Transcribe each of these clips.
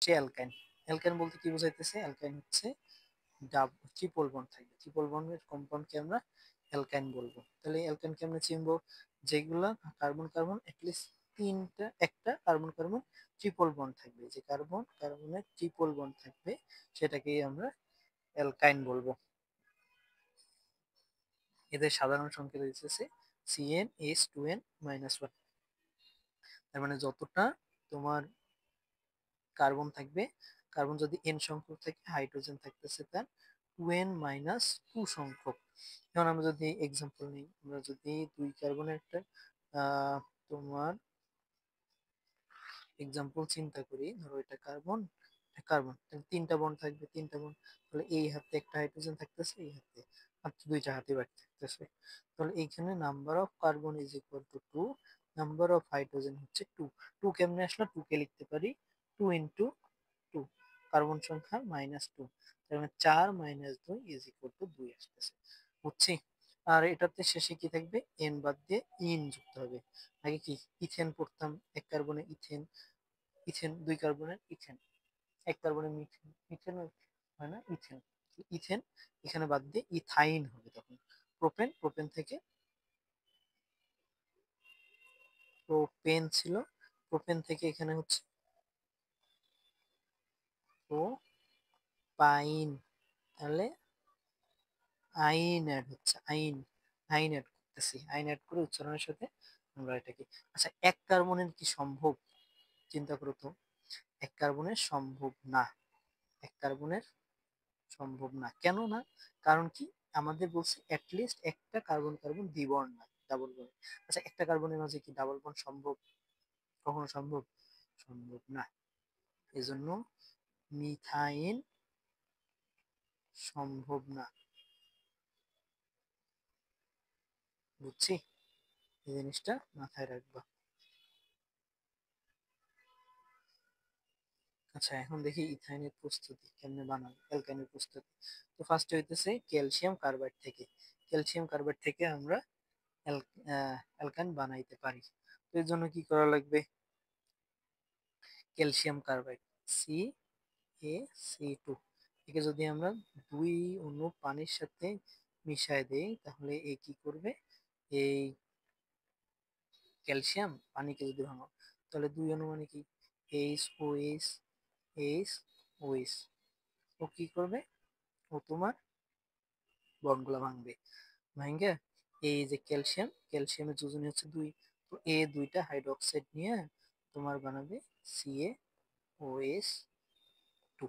অ্যালকাইন। অ্যালকাইন বলতে কি বোঝাইতেছে? অ্যালকাইন হচ্ছে ট্রিপল বন্ড থাকবে, ট্রিপল বন্ডের কম্পাউন্ডকে আমরা অ্যালকাইন বলবো। তাহলে অ্যালকাইনকে আমরা চিনবো যেগুলা কার্বন কার্বন অ্যাটলিস্ট তিনটা, একটা কার্বন কার্বন ট্রিপল বন্ড থাকবে, যে কার্বন কার্বনের ট্রিপল বন্ড থাকবে সেটাকেই আমরা অ্যালকাইন বলবো। এদের সাধারণ সংকেত হচ্ছে CnH2n-1। তার মানে যতটা তোমার কার্বন থাকবে, কার্বন যদি n সংখ্যক থাকে, হাইড্রোজেন থাকতেছে তার 2n-2 সংখ্যক। যেমন আমরা যদি এক্সাম্পল নিই, আমরা যদি দুই কার্বনের একটা তোমার এক্সাম্পল চিন্তা করি, ধরো এটা কার্বন, কার্বন তিনটা বন্ড থাকবে, তিনটা বন্ড, তাহলে এই হাতে একটা হাইড্রোজেন থাকতেছে, এই হাতে মাত্র দুইটা হাতে বাকি থাকতেছে। তাহলে এইখানে number of carbon is equal to 2, number of hydrogen হচ্ছে 2। 2 কেমনে আসলো? 2 কে লিখতে পারি 2 ইন্টু 2, কার্বন সংখ্যা -2, তার মানে 4 - 2 ইজ ইকুয়াল টু 2 আসতেছে। বুঝছি? আর এটাতে শেষে কি থাকবে? এন বাদ দিয়ে ইন যুক্ত হবে। আগে কি ইথেন পড়তাম, এক কার্বনে ইথেন, ইথেন দুই কার্বনের ইথেন, এক কার্বনের মিথেন, মিথেন হয় না, ইথেন, ইথেন এখানে বাদ দিয়ে ইথাইন হবে তখন। প্রোপেন, প্রোপেন থেকে প্রোপেন ছিল, প্রোপেন থেকে এখানে হচ্ছে প্রোপাইন, তাহলে আইন অ্যাড হচ্ছে, আইন, আইন অ্যাড করতেছি, আইন অ্যাড করে উচ্চারণের সাথে আমরা এটাকে। আচ্ছা, এক কার্বনের কি সম্ভব? চিন্তা করো তো, এক কার্বনের সম্ভব না, এক কার্বনের সম্ভব না। কেন না? কারণ কি, আমাদের বলছে অ্যাটলিস্ট একটা কার্বন কার্বন দ্বিবর্ণ না, ডাবল বন্ড। আচ্ছা, একটা কার্বনের মাঝে কি ডাবল বন্ড সম্ভব? কখনো সম্ভব? সম্ভব না। এজন্য মিথাইন সম্ভব না। বুঝছি? এই জিনিসটা মাথায় রাখবা। আচ্ছা, এখন দেখি ইথাইনের প্রস্তুতি কেমনে বানাবো, অ্যালকাইনের প্রস্তুতি। তো ফার্স্টে হইতেছে ক্যালসিয়াম কার্বাইড থেকে, ক্যালসিয়াম কার্বাইড থেকে আমরা অ্যালকাইন বানাইতে পারি। তো এর জন্য কি করা লাগবে? ক্যালসিয়াম কার্বাইড CaC2, একে যদি আমরা দুই অণু পানির সাথে মিশায় দেই, তাহলে এ কি করবে? এই ক্যালসিয়াম পানিকে যদি ভাঙো, তাহলে দুই অণু মানে কি, HOH, HOH, ও কি করবে? ও তোমার বন্ডগুলা ভাঙবে, ভাঙ্গে এই যে ক্যালসিয়াম, ক্যালসিয়ামের যোজনী হচ্ছে 2, তো এ দুইটা হাইড্রোক্সাইড নিয়ে তোমার বানাবে CaOH2।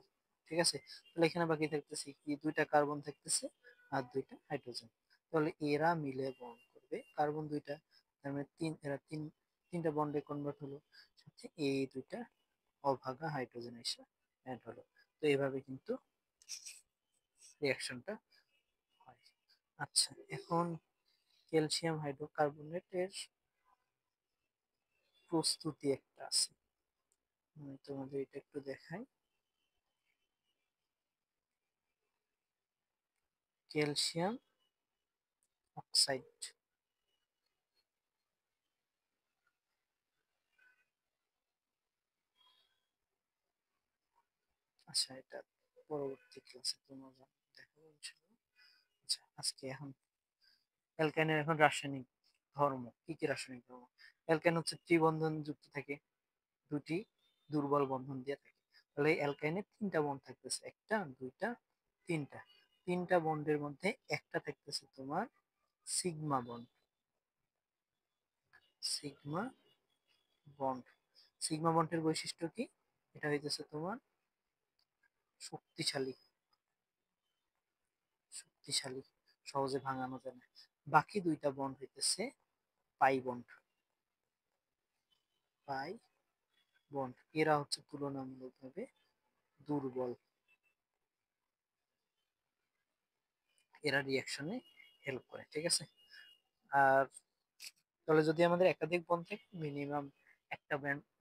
ঠিক আছে? তাহলে এখানে বাকি থাকতেছে কি, দুইটা কার্বন থাকতেছে আর দুইটা হাইড্রোজেন। তাহলে এরা মিলে বন্ড করবে, কার্বন দুইটা, তার মানে তিন, এরা তিনটা বন্ডে কনভার্ট হলো, সাথে এই দুইটা অভাগা হাইড্রোজেন এসে অ্যাড হলো। তো এইভাবে কিন্তু রিয়াকশনটা হয়। আচ্ছা, এখন ক্যালসিয়াম হাইড্রোকার্বনেটের প্রস্তুতি একটা আছে, আমি তোমাদের এটা একটু দেখাই। ক্যালসিয়াম অক্সাইড, আচ্ছা এটা পরবর্তী ক্লাসে তোমরা দেখাবো ইনশাআল্লাহ। আচ্ছা, আজকে এখন অ্যালকাইনের এখন রাসায়নিক ধর্ম, কি কি রাসায়নিক ধর্ম? অ্যালকাইন হচ্ছে ত্রিবন্ধন যুক্ত থাকে, দুটি দুর্বল বন্ধন দিয়ে থাকে। তাহলে অ্যালকাইনে তিনটা বন্ড থাকতেছে, একটা, দুইটা, তিনটা, তিনটা বন্ডের মধ্যে একটা থাকতেছে তোমার sigma bond, sigma bond. Sigma বন্ডের বৈশিষ্ট্য কি? এটা হইতেছে তোমার শক্তিশালী, শক্তিশালী, সহজে ভাঙানো যায় না। বাকি দুইটা বন্ড হইতেছে পাই বন্ড, পাই বন্ড, এরা হচ্ছে তুলনামূলকভাবে দুর্বল, এরা রিয়াকশনে হেল্প করে। ঠিক আছে? আর তাহলে যদি আমাদের একাধিক বন্ড থাকে, মিনিমাম একটা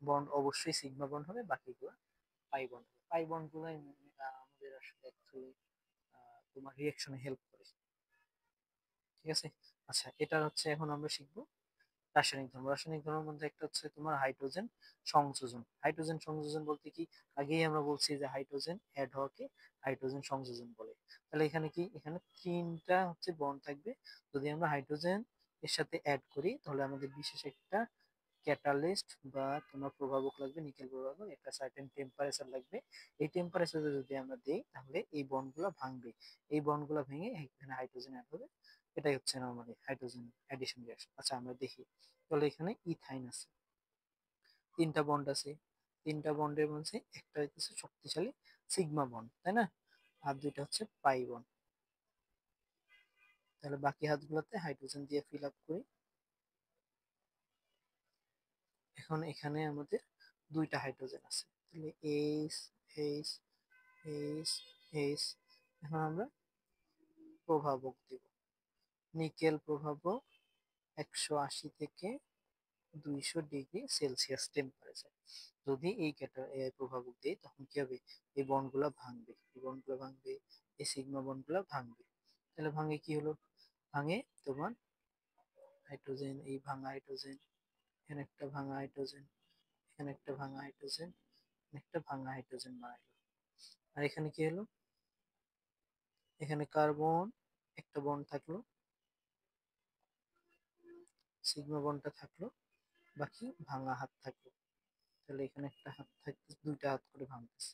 বন্ড অবশ্যই সিগমা বন্ড হবে, বাকিগুলো পাই বন্ড হবে। পাই বন্ড গুলো আমাদের আসলে অ্যাকচুয়ালি তোমার রিয়াকশনে হেল্প করে। ঠিক আছে? আচ্ছা, এটা হচ্ছে এখন আমরা শিখবো রাসায়নিক ধর্মের মধ্যে একটা হচ্ছে তোমার হাইড্রোজেন সংযোজন। হাইড্রোজেন সংযোজন বলতে কি, আগেই আমরা বলছি যে হাইড্রোজেন অ্যাড হওয়াকে হাইড্রোজেন সংযোজন বলে। তাহলে এখানে কি, এখানে তিনটা হচ্ছে বন্ড থাকবে। যদি আমরা হাইড্রোজেন এর সাথে অ্যাড করি তাহলে আমাদের বিশেষ একটা ক্যাটালিস্ট বা তোমার প্রভাবক লাগবে, নিকেল প্রভাবক, একটা সার্টেন টেম্পারেচার লাগবে। এই টেম্পারেচারে যদি আমরা দেই তাহলে এই বন্ডগুলো ভাঙবে, এই বন্ডগুলো ভেঙে এখানে হাইড্রোজেন অ্যাড হবে। এটাই হচ্ছে নরমালি হাইড্রোজেন অ্যাডিশন রিঅ্যাকশন। আচ্ছা আমরা দেখি, তাহলে এখানে ইথাইন আছে, তিনটা বন্ড আছে, তিনটা বন্ডের মধ্যে একটা হচ্ছে শক্তিশালী সিগমা বন্ড, তাই না? আর দুইটা হচ্ছে পাই বন্ড। তাহলে বাকি হাতগুলোতে হাইড্রোজেন দিয়ে ফিল আপ করি। এখন এখানে আমাদের দুইটা হাইড্রোজেন আছে, তাহলে এইচ এইচ এইচ এইচ। এখন আমরা প্রভাবক দিব, নিকেল প্রভাবক 180 থেকে 200 ডিগ্রি সেলসিয়াস টেম্পারেচার। যদি এই প্রভাবক দেই তখন কি হবে, এই বন্ডগুলো ভাঙবে, এই বন্ডগুলো ভাঙবে, এই সিগমা বন্ডগুলো ভাঙবে। তাহলে ভাঙে কি হলো, ভাঙে তোমার হাইড্রোজেন, এই ভাঙা হাইড্রোজেন, এখানে একটা ভাঙা হাইড্রোজেন, এখানে একটা ভাঙা হাইড্রোজেন, একটা ভাঙা হাইড্রোজেন বানাইলো। আর এখানে কি হলো, এখানে কার্বন একটা বন্ড থাকলো, সিগমা বন্ডটা থাকলো, বাকি ভাঙা হাত থাকলো। তাহলে এখানে একটা হাত থাকতে, দুইটা হাত করে ভাঙতেছে,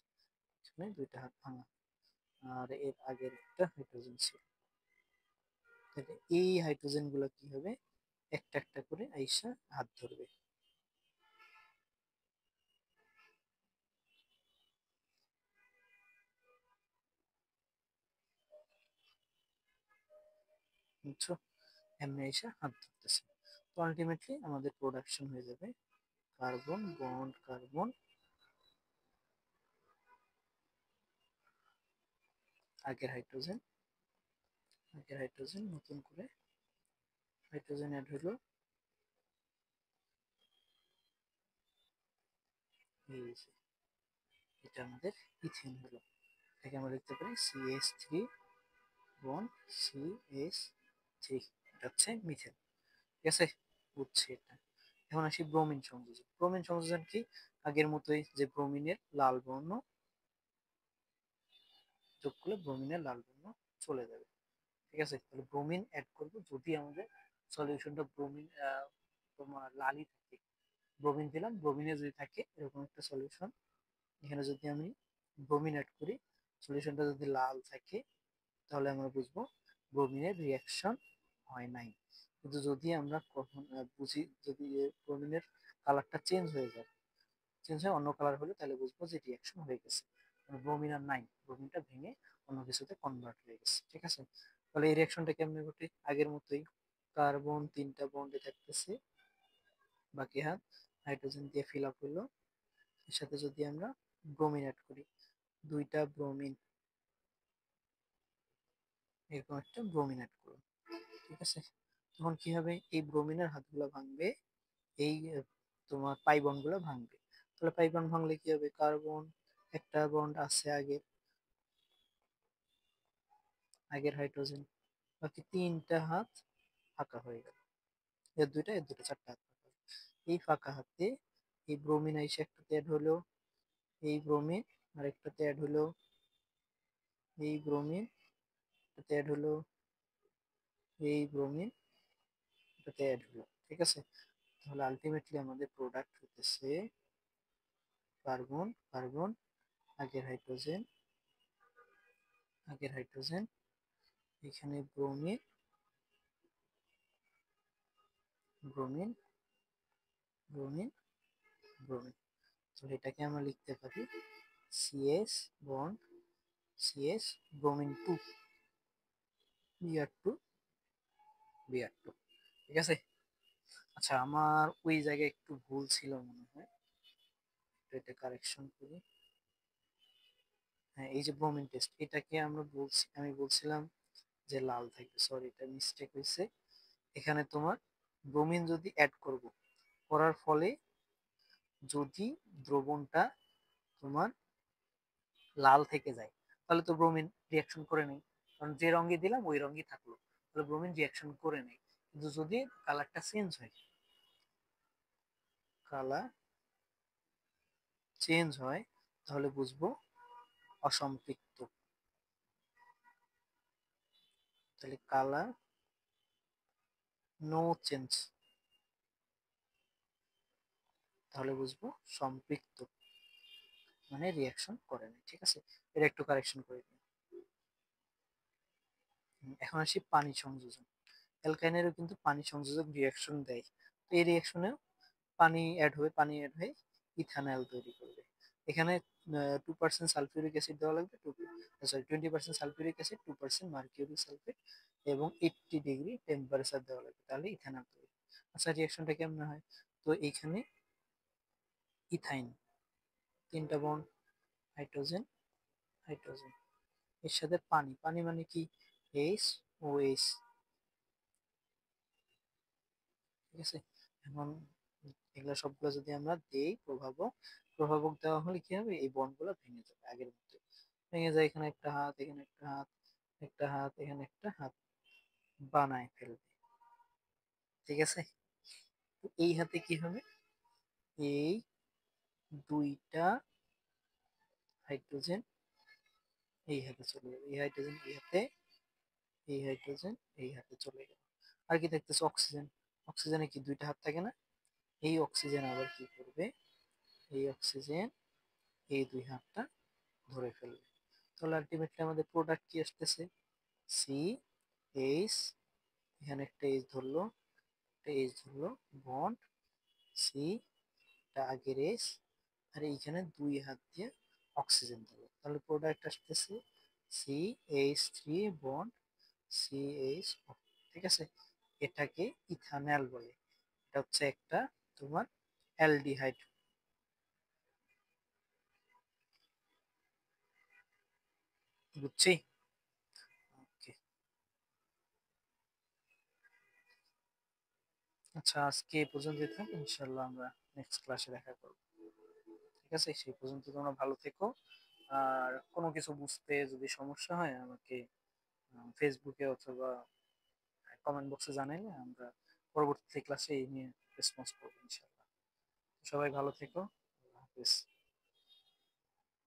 এখানে দুইটা হাত ভাঙা। আর এর আগের একটা হাইড্রোজেন ছিল। তাহলে এই হাইড্রোজেন গুলো কি হবে, একটা একটা করে আইসা হাত ধরবে। বুঝছো, এমনি আইসা হাত ধরতেছে। তো আলটিমেটলি আমাদের প্রোডাকশন হয়ে যাবে কার্বন বন্ড কার্বন, আগের হাইড্রোজেন, আগের হাইড্রোজেন, নতুন করে হাইড্রোজেন অ্যাড হলো, এই যে এটা আমাদের ইথেন হলো। এটাকে আমরা লিখতে পারি CH3 বন্ড CH3, এটা হচ্ছে মিথেন। ঠিক আছে, বুঝছি এটা। এখন আসি ব্রোমিন সংযোজন। ব্রোমিন সংযোজন কি, আগের মতোই, যে ব্রোমিনের লাল বর্ণ যোগ করলে ব্রোমিনের লাল বর্ণ চলে যাবে। ঠিক আছে, তাহলে ব্রোমিন অ্যাড করবো যদি আমাদের সলিউশনটা ব্রোমিন তোমার লালই থাকে, ব্রোমিন দিলাম, ব্রোমিনে যদি থাকে এরকম একটা সলিউশন, এখানে যদি আমি ব্রোমিন অ্যাড করি, সলিউশনটা যদি লাল থাকে তাহলে আমরা বুঝবো ব্রোমিনের রিয়াকশন হয় নাই। কিন্তু যদি আমরা কখন বুঝি, যদি ব্রোমিনের কালারটা চেঞ্জ হয়ে যায়, চেঞ্জ হয়ে অন্য কালার হলে, তাহলে বুঝবো যে রিয়াকশন হয়ে গেছে, ব্রোমিন আর নাই, ব্রোমিনটা ভেঙে অন্য কিছুতে কনভার্ট হয়ে গেছে। ঠিক আছে, তাহলে এই রিয়াকশনটা কেমনে ঘটে, আগের মতোই, কার্বন তিনটা বন্ডে থাকতেছে, বাকি হাত হাইড্রোজেন দিয়ে ফিল আপ হলো। এর সাথে যদি আমরা ব্রোমিন অ্যাড করি, দুইটা ব্রোমিন, এরকম একটা ব্রোমিন অ্যাড করুন। ঠিক আছে, তখন কি হবে, এই ব্রোমিনের হাতগুলো ভাঙবে, এই তোমার পাই বন্ড গুলো ভাঙবে। তাহলে পাই বন্ড ভাঙলে কি হবে, কার্বন একটা বন্ড আছে আগের, আগের হাইড্রোজেন, বাকি তিনটা হাত ফাঁকা হয়ে গেল, এর দুইটা চারটা হাত ফাঁকা হলো। এই ফাঁকা হাতে এই ব্রোমিন এসে একটাতে অ্যাড হলো, এই ব্রোমিন আর একটাতে অ্যাড হলো, এই ব্রোমিন এটাতে অ্যাড হলো, এই ব্রোমিন এটাতে অ্যাড হলো। ঠিক আছে, তাহলে আলটিমেটলি আমাদের প্রোডাক্ট হতেছে কার্বন কার্বন, আগের হাইড্রোজেন, আগের হাইড্রোজেন, এখানে ব্রোমিন ব্রোমিন ব্রোমিন ব্রোমিন। তো এটাকে আমরা লিখতে পারি CS bond CS bromine 2 Br2 Br2। ঠিক আছে, আচ্ছা আমার ওই জায়গায় একটু ভুল ছিল মনে হয়, তো এটা কারেকশন করি। হ্যাঁ, এই যে ব্রোমিন টেস্ট, এটাকে আমরা বলছি, আমি বলছিলাম যে লাল থাকবে, সরি এটা মিস্টেক হয়েছে। এখানে তোমার ব্রোমিন যদি অ্যাড করব, করার ফলে যদি দ্রবণটা তোমার লাল থেকে যায় তাহলে তো ব্রোমিন রিয়াকশন করে নেই, কারণ যে রঙে দিলাম ওই রঙই থাকলো, তাহলে ব্রোমিন রিয়াকশন করে নেই। কিন্তু যদি কালারটা চেঞ্জ হয়, কালার চেঞ্জ হয় তাহলে বুঝবো অসম্পৃক্ত। তাহলে কালার নো চেঞ্জ তাহলে বুঝবো সম্পৃক্ত, মানে রিয়াকশন করে না। ঠিক আছে, এটা একটু কারেকশন করে দিই। এখন আসি পানি সংযোজন। অ্যালকাইনেরও কিন্তু পানি সংযোজক রিয়াকশন দেয়। তো এই রিয়াকশনেও পানি অ্যাড হবে, পানি অ্যাড হয়ে ইথানল তৈরি করবে। এখানে 2% সালফিউরিক অ্যাসিড দেওয়া লাগবে, 20% সালফিউরিক অ্যাসিড, 2% মার্কিউরিক সালফেট এবং 80 ডিগ্রি টেম্পারেচার দেওয়া লাগবে, তাহলে ইথানল তৈরি। আচ্ছা, রিয়াকশনটা কেমন হয়? তো এইখানে ইথাইন, তিনটা বন্ড, হাইড্রোজেন হাইড্রোজেন, এর সাথে পানি, পানি মানে কি, এইচ ও এইচ। ঠিক আছে, এখন এগুলো সবগুলো যদি আমরা দেই প্রভাবক, প্রভাবক দেওয়া হলে কি হবে, এই বন্ডগুলো ভেঙে যাবে আগের মতো, ভেঙে যায়। এখানে একটা হাত, এখানে একটা হাত, একটা হাত, এখানে একটা হাত বানায় ফেলবে। ঠিক আছে, তো এই হাতে কি হবে, এই দুইটা হাইড্রোজেন এই হাতে চলে যাবে, এই হাইড্রোজেন এই হাতে, এই হাইড্রোজেন এই হাতে চলে গেল। আর কি দেখতেছো, অক্সিজেন। অক্সিজেনে কি দুইটা হাত থাকে না? এই অক্সিজেন আবার কি করবে, এই অক্সিজেন এই দুই হাতটা ধরে ফেলবে। তাহলে আলটিমেটলি আমাদের প্রোডাক্ট কি আসতেছে, সি এইচ, এখানে একটা এইচ ধরলো, একটা এইচ ধরলো, বন্ড সি, এটা আগের এইচ, আর এইখানে দুই হাত দিয়ে অক্সিজেন ধরলো, তাহলে প্রোডাক্ট আসতেছে C H three bond C H. ঠিক আছে, এটাকে ইথানল বলে। এটা হচ্ছে একটা তোমার অ্যালডিহাইড। বুঝছি? ওকে, আচ্ছা আজকে এই পর্যন্তই থাক, ইনশাল্লাহ আমরা নেক্সট ক্লাসে দেখা করব। ঠিক আছে, সেই পর্যন্ত তোমরা ভালো থেকো। আর কোনো কিছু বুঝতে যদি সমস্যা হয় আমাকে ফেসবুকে অথবা কমেন্ট বক্সে জানাইলে আমরা পরবর্তী ক্লাসে এই নিয়ে রেসপন্স করবো ইনশাল্লাহ। সবাই ভালো থেকো, আল্লাহ হাফেজ।